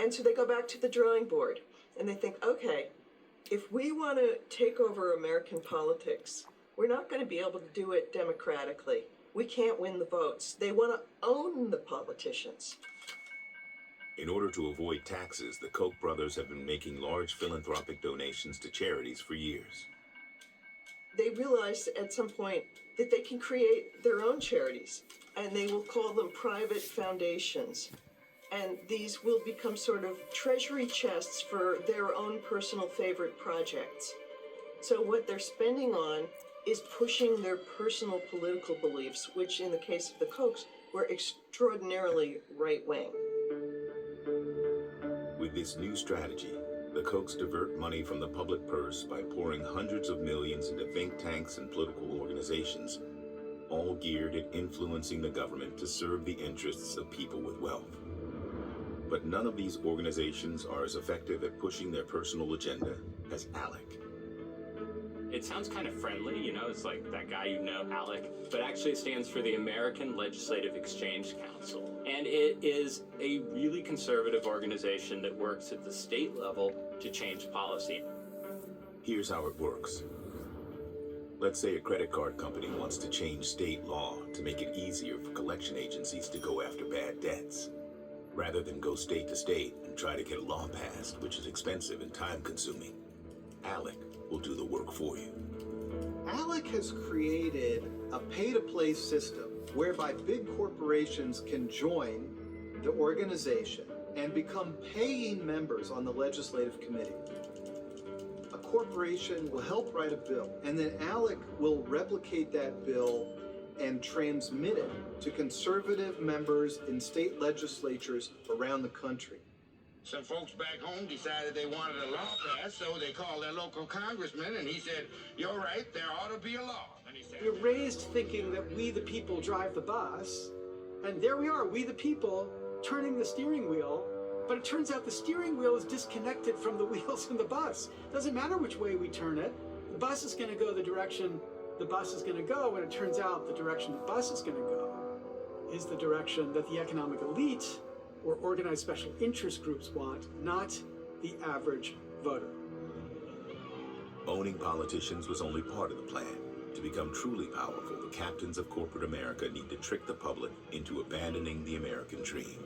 And so they go back to the drawing board and they think, okay, if we want to take over American politics, we're not going to be able to do it democratically. We can't win the votes. They want to own the politicians. In order to avoid taxes, the Koch brothers have been making large philanthropic donations to charities for years. They realized at some point that they can create their own charities, and they will call them private foundations. And these will become sort of treasury chests for their own personal favorite projects. So what they're spending on is pushing their personal political beliefs, which in the case of the Kochs were extraordinarily right-wing. With this new strategy, the Kochs divert money from the public purse by pouring hundreds of millions into think tanks and political organizations, all geared at influencing the government to serve the interests of people with wealth. But none of these organizations are as effective at pushing their personal agenda as ALEC. It sounds kind of friendly, you know, it's like that guy you know, ALEC, but actually it stands for the American Legislative Exchange Council. And it is a really conservative organization that works at the state level to change policy. Here's how it works. Let's say a credit card company wants to change state law to make it easier for collection agencies to go after bad debts, rather than go state to state and try to get a law passed, which is expensive and time-consuming. ALEC will do the work for you. ALEC has created a pay-to-play system whereby big corporations can join the organization and become paying members on the legislative committee. A corporation will help write a bill, and then ALEC will replicate that bill and transmit it to conservative members in state legislatures around the country. Some folks back home decided they wanted a law passed, so they called their local congressman, and he said, "You're right, there ought to be a law." And he said, we're raised thinking that we the people drive the bus, and there we are, we the people, turning the steering wheel, but it turns out the steering wheel is disconnected from the wheels in the bus. Doesn't matter which way we turn it, the bus is going to go the direction the bus is going to go, and it turns out the direction the bus is going to go is the direction that the economic elite or organized special interest groups want, not the average voter. Owning politicians was only part of the plan. To become truly powerful, the captains of corporate America need to trick the public into abandoning the American dream.